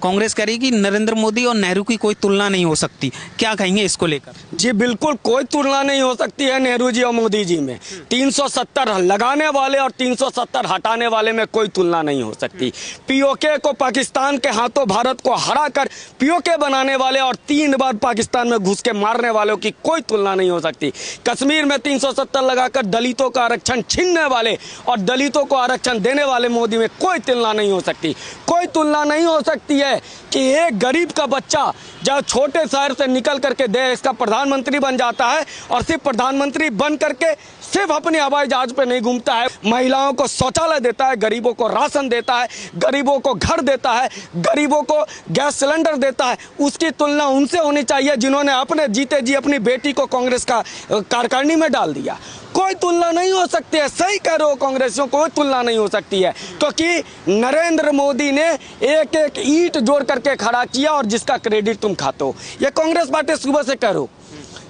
कांग्रेस कह रही कि नरेंद्र मोदी और नेहरू की कोई तुलना नहीं हो सकती, क्या कहेंगे इसको लेकर? जी बिल्कुल, कोई तुलना नहीं हो सकती है नेहरू जी और मोदी जी में। 370 लगाने वाले और 370 हटाने वाले में कोई तुलना नहीं हो सकती। पीओके को पाकिस्तान के हाथों भारत को हराकर पीओके बनाने वाले और 3 बार पाकिस्तान में घुस के मारने वालों की कोई तुलना नहीं हो सकती। कश्मीर में 370 लगाकर दलितों का आरक्षण छीनने वाले और दलितों को आरक्षण देने वाले मोदी में कोई तुलना नहीं हो सकती। कोई तुलना नहीं हो सकती है कि एक गरीब का बच्चा जब छोटे शहर से निकल करके देश का प्रधानमंत्री बन जाता है और सिर्फ प्रधानमंत्री बन करके सिर्फ अपने हवाई जहाज पे नहीं घूमता है, महिलाओं को शौचालय देता है, गरीबों को राशन देता है, गरीबों को घर देता है, गरीबों को गैस सिलेंडर देता है। उसकी तुलना उनसे होनी चाहिए जिन्होंने अपने जीते जी अपनी बेटी को कांग्रेस का कार्यकारिणी में डाल दिया। कोई तुलना नहीं हो सकती है। सही कह रहे हो कांग्रेसियों, कोई तुलना नहीं हो सकती है, क्योंकि नरेंद्र मोदी ने एक एक ईंट जोड़ करके खड़ा किया और जिसका क्रेडिट तुम खाते हो। ये कांग्रेस पार्टी सुबह से कह रहे हो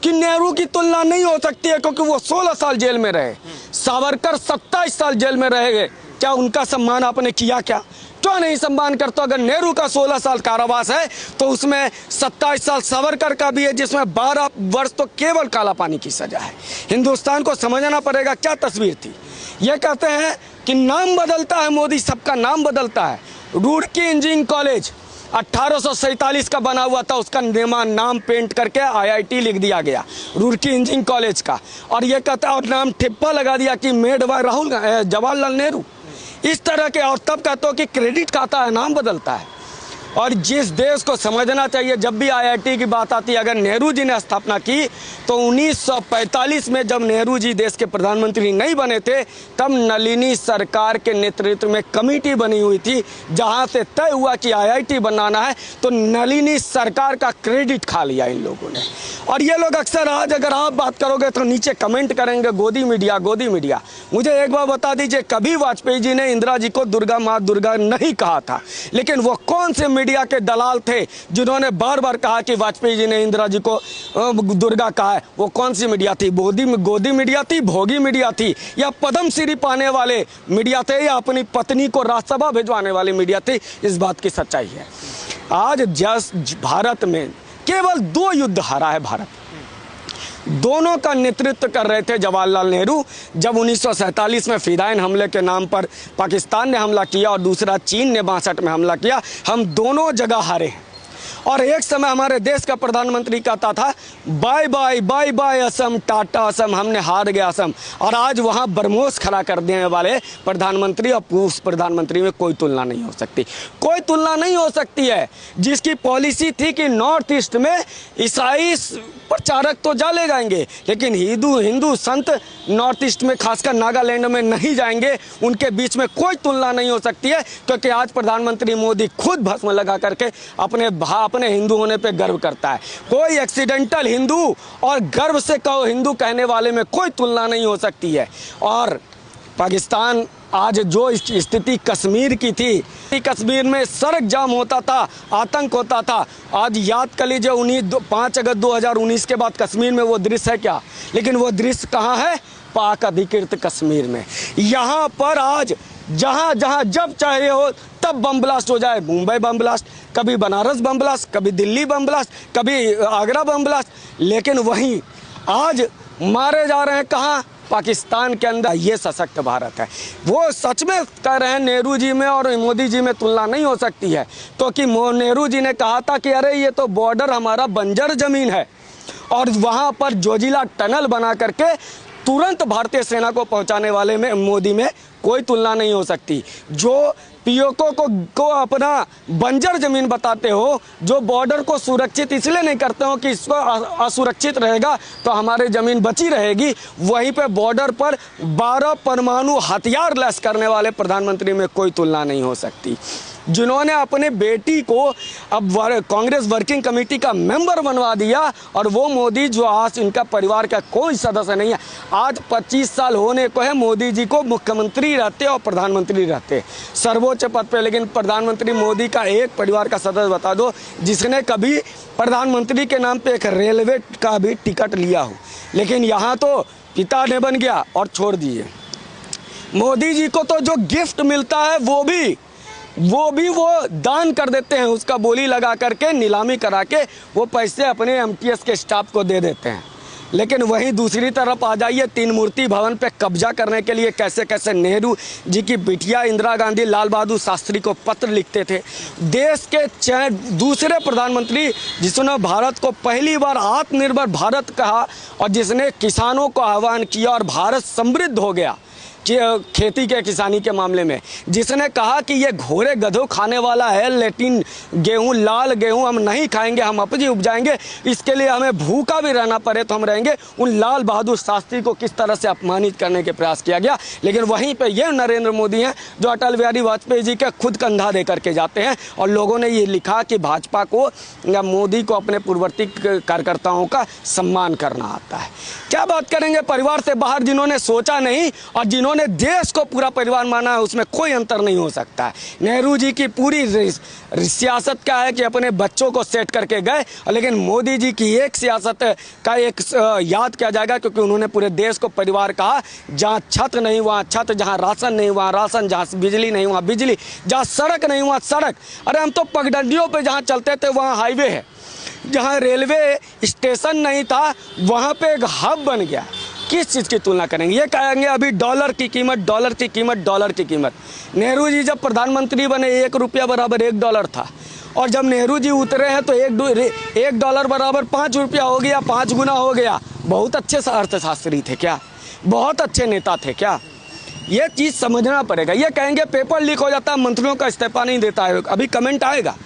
कि नेहरू की तुलना नहीं हो सकती है क्योंकि वो 16 साल जेल में रहे, सावरकर 27 साल जेल में रहे। क्या उनका सम्मान आपने किया? क्या क्यों नहीं सम्मान करते? अगर नेहरू का 16 साल कारावास है तो उसमें 27 साल सावरकर का भी है, जिसमें 12 वर्ष तो केवल काला पानी की सजा है। हिंदुस्तान को समझना पड़ेगा क्या तस्वीर थी। ये कहते हैं कि नाम बदलता है मोदी, सबका नाम बदलता है। रुड़की इंजीनियरिंग कॉलेज 1847 का बना हुआ था, उसका नाम पेंट करके IIT लिख दिया गया, रुड़की इंजीनियरिंग कॉलेज का। और ये कहता है और नाम ठिप्पा लगा दिया कि मेड बाय जवाहरलाल नेहरू। इस तरह के, और तब कहते हो कि क्रेडिट खाता है, नाम बदलता है। और जिस देश को समझना चाहिए, जब भी IIT की बात आती है, अगर नेहरू जी ने स्थापना की तो 1945 में जब नेहरू जी देश के प्रधानमंत्री नहीं बने थे, तब नलिनी सरकार के नेतृत्व में कमेटी बनी हुई थी, जहां से तय हुआ कि IIT बनाना है। तो नलिनी सरकार का क्रेडिट खा लिया इन लोगों ने। और ये लोग अक्सर, आज अगर आप बात करोगे तो नीचे कमेंट करेंगे गोदी मीडिया, गोदी मीडिया। मुझे एक बार बता दीजिए, कभी वाजपेयी जी ने इंदिरा जी को दुर्गा माँ दुर्गा नहीं कहा था, लेकिन वो कौन से मीडिया के दलाल थे जिन्होंने बार बार कहा कि वाजपेयी जी ने इंदिरा जी को दुर्गा कहा है? वो कौन सी मीडिया थी? गोदी मीडिया थी, भोगी मीडिया थी, या पद्मश्री पाने वाले मीडिया थे, या अपनी पत्नी को राज्यसभा भिजवाने वाली मीडिया थी? इस बात की सच्चाई है। आज भारत में केवल 2 युद्ध हारा है भारत। दोनों का नेतृत्व कर रहे थे जवाहरलाल नेहरू, जब 1947 में फिदाइन हमले के नाम पर पाकिस्तान ने हमला किया और दूसरा चीन ने 62 में हमला किया। हम दोनों जगह हारे हैं। और एक समय हमारे देश का प्रधानमंत्री कहता था bye bye bye bye Assam, tata Assam, हमने हार गया असम। और आज वहाँ बरमोस खड़ा कर देने वाले प्रधानमंत्री और उस प्रधानमंत्री में कोई तुलना नहीं हो सकती। कोई तुलना नहीं हो सकती है। जिसकी पॉलिसी थी कि नॉर्थ ईस्ट में ईसाई प्रचारक तो जाले जाएंगे, लेकिन हिंदू संत नॉर्थ ईस्ट में, खासकर नागालैंड में नहीं जाएंगे। उनके बीच में कोई तुलना नहीं हो सकती है, क्योंकि आज प्रधानमंत्री मोदी खुद भस्म लगा करके अपने हिंदू होने पे गर्व करता है। कोई एक्सीडेंटल हिंदू और गर्व से कहो हिंदू कहने वाले में कोई तुलना नहीं हो सकती है। और पाकिस्तान आज जो स्थिति कश्मीर की थी, कश्मीर में सड़क जाम होता था, आतंक होता था। आज याद कर लीजिए 5 अगस्त 2019 के बाद कश्मीर में वो दृश्य है क्या? लेकिन वो दृश्य कहाँ है? पाक अधिकृत कश्मीर में। यहाँ पर आज जहाँ जहाँ जब चाहे हो तब बम ब्लास्ट हो जाए। मुंबई बम ब्लास्ट, कभी बनारस बम ब्लास्ट, कभी दिल्ली बम ब्लास्ट, कभी आगरा बम ब्लास्ट। लेकिन वहीं आज मारे जा रहे हैं कहाँ? पाकिस्तान के अंदर। ये सशक्त भारत है। वो सच में कह रहे हैं नेहरू जी में और मोदी जी में तुलना नहीं हो सकती है, क्योंकि नेहरू जी ने कहा था कि अरे ये तो बॉर्डर हमारा बंजर जमीन है, और वहाँ पर जोजिला टनल बना करके तुरंत भारतीय सेना को पहुंचाने वाले में मोदी में कोई तुलना नहीं हो सकती। जो पीओके को अपना बंजर जमीन बताते हो, जो बॉर्डर को सुरक्षित इसलिए नहीं करते हो कि इसको असुरक्षित रहेगा तो हमारी जमीन बची रहेगी, वहीं पे बॉर्डर पर 12 परमाणु हथियार लैस करने वाले प्रधानमंत्री में कोई तुलना नहीं हो सकती। जिन्होंने अपने बेटी को अब कांग्रेस वर्किंग कमेटी का मेंबर बनवा दिया, और वो मोदी जो आज इनका परिवार का कोई सदस्य नहीं है। आज 25 साल होने को है मोदी जी को मुख्यमंत्री रहते और प्रधानमंत्री रहते सर्वोच्च पद पे, लेकिन प्रधानमंत्री मोदी का एक परिवार का सदस्य बता दो जिसने कभी प्रधानमंत्री के नाम पे एक रेलवे का भी टिकट लिया हो। लेकिन यहाँ तो पिता ने बन गया और छोड़ दिए। मोदी जी को तो जो गिफ्ट मिलता है वो भी वो भी वो दान कर देते हैं, उसका बोली लगा करके नीलामी करा के वो पैसे अपने एमटीएस के स्टाफ को दे देते हैं। लेकिन वहीं दूसरी तरफ आ जाइए, तीन मूर्ति भवन पे कब्जा करने के लिए कैसे कैसे नेहरू जी की बिटिया इंदिरा गांधी लाल बहादुर शास्त्री को पत्र लिखते थे। देश के दूसरे प्रधानमंत्री जिसने भारत को पहली बार आत्मनिर्भर भारत कहा और जिसने किसानों को आह्वान किया और भारत समृद्ध हो गया खेती के किसानी के मामले में, जिसने कहा कि ये घोड़े गधों खाने वाला है, लेटिन गेहूं लाल गेहूं हम नहीं खाएंगे, हम अपनी उपजाएंगे, इसके लिए हमें भूखा भी रहना पड़े तो हम रहेंगे, उन लाल बहादुर शास्त्री को किस तरह से अपमानित करने के प्रयास किया गया। लेकिन वहीं पे ये नरेंद्र मोदी हैं जो अटल बिहारी वाजपेयी जी का खुद कंधा दे करके जाते हैं। और लोगों ने ये लिखा कि भाजपा को या मोदी को अपने पूर्ववर्ती कार्यकर्ताओं का सम्मान करना आता है। क्या बात करेंगे परिवार से बाहर, जिन्होंने सोचा नहीं और जिन्होंने देश को पूरा परिवार माना है, उसमें कोई अंतर नहीं हो सकता है। नेहरू जी की पूरी सियासत क्या है कि अपने बच्चों को सेट करके गए, लेकिन मोदी जी की एक सियासत का एक याद किया जाएगा क्योंकि उन्होंने पूरे देश को परिवार कहा। जहाँ छत नहीं वहाँ छत, जहाँ राशन नहीं वहाँ राशन, जहाँ बिजली नहीं वहाँ बिजली, जहाँ सड़क नहीं वहाँ सड़क। अरे हम तो पगडंडियों पे जहाँ चलते थे वहाँ हाईवे है, जहाँ रेलवे स्टेशन नहीं था वहाँ पे एक हब बन गया। किस चीज़ की तुलना करेंगे? ये कहेंगे अभी डॉलर की कीमत, डॉलर की कीमत, डॉलर की कीमत। नेहरू जी जब प्रधानमंत्री बने 1 रुपया बराबर 1 डॉलर था, और जब नेहरू जी उतरे हैं तो 1 डॉलर बराबर 5 रुपया हो गया, 5 गुना हो गया। बहुत अच्छे अर्थशास्त्री थे क्या? बहुत अच्छे नेता थे क्या? ये चीज़ समझना पड़ेगा। ये कहेंगे पेपर लीक हो जाता है, मंत्रियों का इस्तीफा नहीं देता है, अभी कमेंट आएगा।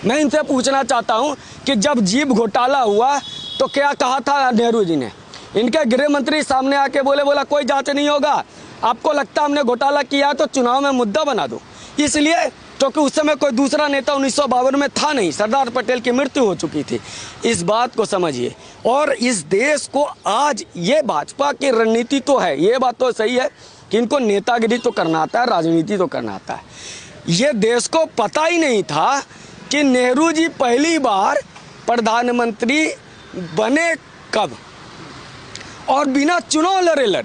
मैं इनसे पूछना चाहता हूँ कि जब जीप घोटाला हुआ तो क्या कहा था नेहरू जी ने? इनके गृह मंत्री सामने आके बोला कोई जांच नहीं होगा, आपको लगता हमने घोटाला किया तो चुनाव में मुद्दा बना दो। इसलिए क्योंकि उस समय कोई दूसरा नेता 1952 में था नहीं, सरदार पटेल की मृत्यु हो चुकी थी। इस बात को समझिए। और इस देश को आज ये भाजपा की रणनीति तो है, ये बात तो सही है कि इनको नेतागिरी तो करना आता है, राजनीति तो करना आता है। ये देश को पता ही नहीं था कि नेहरू जी पहली बार प्रधानमंत्री बने कब, और बिना चुनाव लड़े।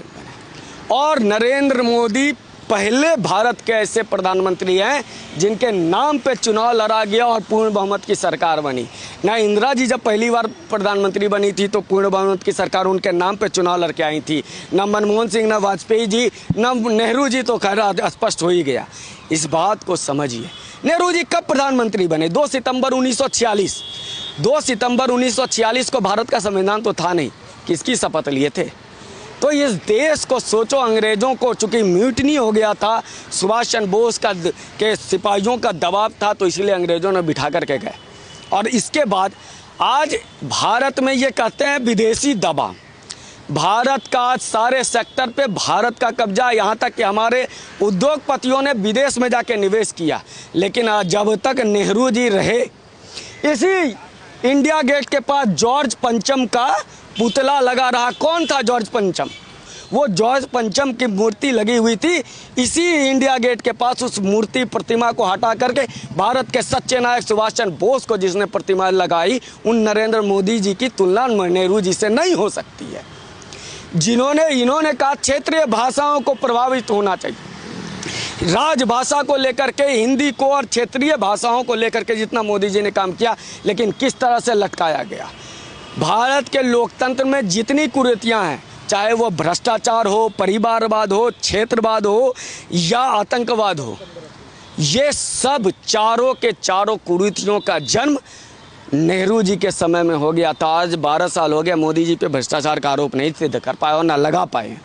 और नरेंद्र मोदी पहले भारत के ऐसे प्रधानमंत्री हैं जिनके नाम पे चुनाव लड़ा गया और पूर्ण बहुमत की सरकार बनी। ना इंदिरा जी जब पहली बार प्रधानमंत्री बनी थी तो पूर्ण बहुमत की सरकार उनके नाम पे चुनाव लड़के आई थी। ना मनमोहन सिंह, ना वाजपेयी जी, ना नेहरू जी, तो खैर स्पष्ट हो ही गया। इस बात को समझिए। नेहरू जी कब प्रधानमंत्री बने? 2 सितंबर 1946। 2 सितंबर 1946 को भारत का संविधान तो था नहीं, किसकी शपथ लिए थे? तो इस देश को सोचो, अंग्रेज़ों को चूँकि म्यूटनी हो गया था, सुभाष चंद्र बोस के सिपाहियों का दबाव था, तो इसलिए अंग्रेज़ों ने बिठा करके गए। और इसके बाद आज भारत में ये कहते हैं विदेशी दबाव। भारत का आज सारे सेक्टर पे भारत का कब्जा, यहाँ तक कि हमारे उद्योगपतियों ने विदेश में जाके निवेश किया। लेकिन जब तक नेहरू जी रहे, इसी इंडिया गेट के पास जॉर्ज पंचम का पुतला लगा रहा। कौन था जॉर्ज पंचम? वो जॉर्ज पंचम की मूर्ति लगी हुई थी इसी इंडिया गेट के पास। उस मूर्ति प्रतिमा को हटा करके भारत के सच्चे नायक सुभाष चंद्र बोस को जिसने प्रतिमा लगाई, उन नरेंद्र मोदी जी की तुलना नेहरू जी से नहीं हो सकती है। इन्होंने कहा क्षेत्रीय भाषाओं को प्रभावित होना चाहिए, राजभाषा को लेकर के, हिंदी को और क्षेत्रीय भाषाओं को लेकर के जितना मोदी जी ने काम किया, लेकिन किस तरह से लटकाया गया। भारत के लोकतंत्र में जितनी कुरीतियां हैं, चाहे वो भ्रष्टाचार हो, परिवारवाद हो, क्षेत्रवाद हो या आतंकवाद हो, ये सब चारों के चारों कुरीतियों का जन्म नेहरू जी के समय में हो गया था। आज 12 साल हो गया, मोदी जी पे भ्रष्टाचार का आरोप नहीं सिद्ध कर पाए और ना लगा पाए।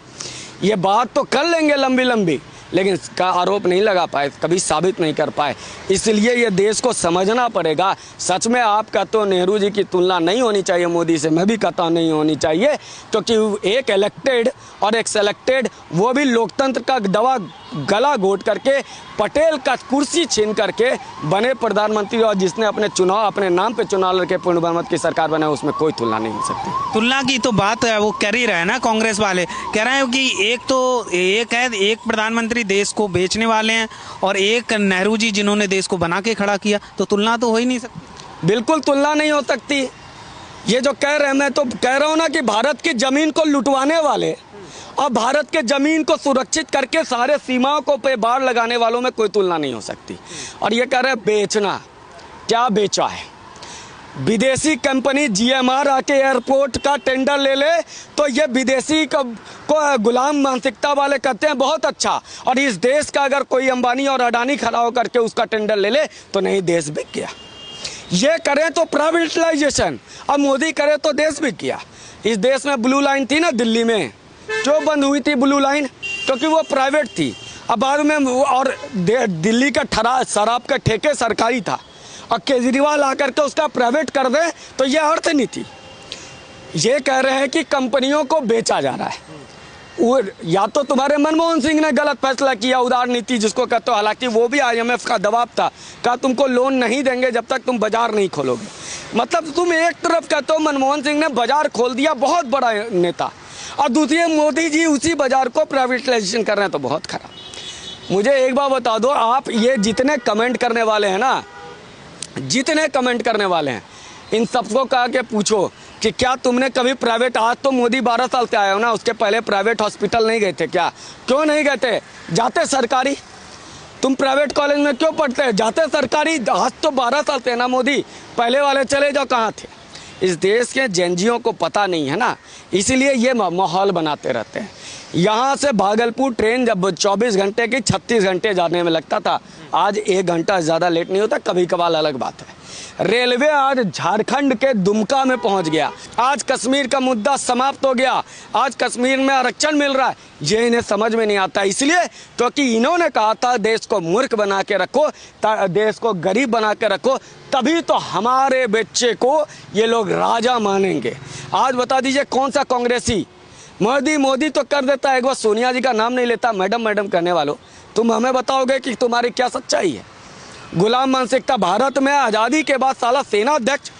ये बात तो कर लेंगे लंबी लंबी, लेकिन इसका आरोप नहीं लगा पाए, कभी साबित नहीं कर पाए। इसलिए ये देश को समझना पड़ेगा। सच में आप कहते हो नेहरू जी की तुलना नहीं होनी चाहिए मोदी से, मैं भी कहता हूँ नहीं होनी चाहिए, क्योंकि एक इलेक्टेड और एक सेलेक्टेड, वो भी लोकतंत्र का दवा गला घोट करके पटेल का कुर्सी छीन करके बने प्रधानमंत्री, और जिसने अपने चुनाव अपने नाम पे चुनाव लड़के पूर्ण बहुमत की सरकार बनाई, उसमें कोई तुलना नहीं हो सकती। तुलना की तो बात है, वो कर ही रहे हैं ना कांग्रेस वाले, कह रहे हैं कि एक प्रधानमंत्री देश को बेचने वाले हैं और एक नेहरू जी जिन्होंने देश को बना के खड़ा किया, तो तुलना तो हो ही नहीं सकती। बिल्कुल तुलना नहीं हो सकती। ये जो कह रहे हैं, मैं तो कह रहा हूँ ना कि भारत की जमीन को लुटवाने वाले और भारत के जमीन को सुरक्षित करके सारे सीमाओं को पे बाढ़ लगाने वालों में कोई तुलना नहीं हो सकती। और ये कह रहे हैं बेचना, क्या बेचा है? विदेशी कंपनी GMR आके एयरपोर्ट का टेंडर ले ले तो ये विदेशी को गुलाम मानसिकता वाले कहते हैं बहुत अच्छा, और इस देश का अगर कोई अंबानी और अडानी खड़ा होकर के उसका टेंडर ले ले तो नहीं, देश बिक गया। ये करें तो प्राइवेटाइजेशन, अब मोदी करे तो देश बिक गया। इस देश में ब्लू लाइन थी ना दिल्ली में, क्यों बंद हुई थी ब्लू लाइन? क्योंकि वो प्राइवेट थी। अब बाद में और दिल्ली का शराब का ठेके सरकारी था, और केजरीवाल आकर के उसका प्राइवेट कर दे तो ये अर्थ नहीं थी। ये कह रहे हैं कि कंपनियों को बेचा जा रहा है। वो या तो तुम्हारे मनमोहन सिंह ने गलत फैसला किया, उदार नीति जिसको कहते हो, हालांकि वो भी IMF का दबाव था, कहा तुमको लोन नहीं देंगे जब तक तुम बाजार नहीं खोलोगे। मतलब तुम एक तरफ कहते हो मनमोहन सिंह ने बाजार खोल दिया, बहुत बड़ा नेता, और दूसरी मोदी जी उसी बाजार को प्राइवेटाइजेशन कर रहे हैं, तो बहुत खराब। मुझे एक बात बता दो, आप ये जितने कमेंट करने वाले हैं ना, जितने कमेंट करने वाले हैं, इन सबको कहा के पूछो कि क्या तुमने कभी प्राइवेट, आज तो मोदी 12 साल से आए हो ना, उसके पहले प्राइवेट हॉस्पिटल नहीं गए थे क्या? क्यों नहीं गए थे? जाते सरकारी। तुम प्राइवेट कॉलेज में क्यों पढ़ते? जाते सरकारी। आज तो 12 साल से ना मोदी, पहले वाले चले जाओ, कहाँ थे? इस देश के जेनजियों को पता नहीं है ना, इसीलिए ये माहौल बनाते रहते हैं। यहाँ से भागलपुर ट्रेन जब 24 घंटे की 36 घंटे जाने में लगता था, आज 1 घंटा ज़्यादा लेट नहीं होता, कभी कभार अलग बात है। रेलवे आज झारखंड के दुमका में पहुंच गया। आज कश्मीर का मुद्दा समाप्त हो गया। आज कश्मीर में आरक्षण मिल रहा है। ये इन्हें समझ में नहीं आता, इसलिए क्योंकि इन्होंने कहा था देश को मूर्ख बना के रखो, देश को गरीब बना के रखो, तभी तो हमारे बच्चे को ये लोग राजा मानेंगे। आज बता दीजिए कौन सा कांग्रेसी मोदी तो कर देता है, एक बार सोनिया जी का नाम नहीं लेता, मैडम करने वालों, तुम हमें बताओगे कि तुम्हारी क्या सच्चाई है? गुलाम मानसिकता। भारत में आज़ादी के बाद साला सेना अध्यक्ष,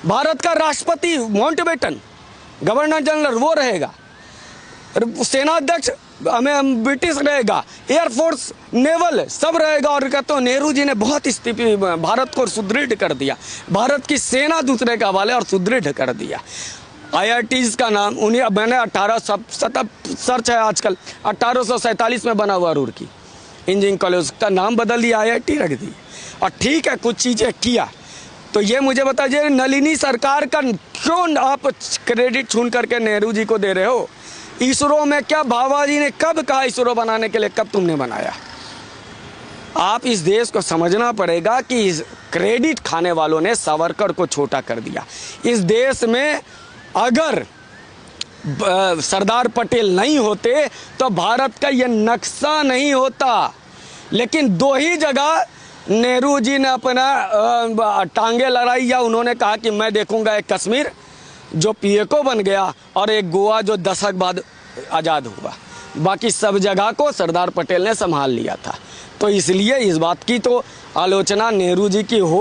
भारत का राष्ट्रपति माउंटबेटन, गवर्नर जनरल वो रहेगा, सेना अध्यक्ष हमें ब्रिटिश रहेगा, एयरफोर्स नेवल सब रहेगा। और कहते हो नेहरू जी ने बहुत स्थिति भारत को सुदृढ़ कर दिया, भारत की सेना दूसरे के हवाले और सुदृढ़ कर दिया। IITs का नाम उन्हें मैंने 1870 सर्च है आजकल, 1847 में बना हुआ रुड़की इंजीनियरिंग कॉलेज का नाम बदल दिया, IIT रख दी। और ठीक है कुछ चीज़ें किया, तो ये मुझे बताइए नलिनी सरकार का क्यों आप क्रेडिट छून करके नेहरू जी को दे रहे हो? इसरो में क्या भाभा जी ने कब कहा इसरो बनाने के लिए, कब तुमने बनाया? आप इस देश को समझना पड़ेगा कि इस क्रेडिट खाने वालों ने सावरकर को छोटा कर दिया। इस देश में अगर सरदार पटेल नहीं होते तो भारत का ये नक्शा नहीं होता। लेकिन 2 ही जगह नेहरू जी ने अपना टांगे लड़ाई, या उन्होंने कहा कि मैं देखूंगा, एक कश्मीर जो PAको बन गया और एक गोवा जो दशक बाद आज़ाद हुआ। बाकी सब जगह को सरदार पटेल ने संभाल लिया था। तो इसलिए इस बात की तो आलोचना नेहरू जी की हो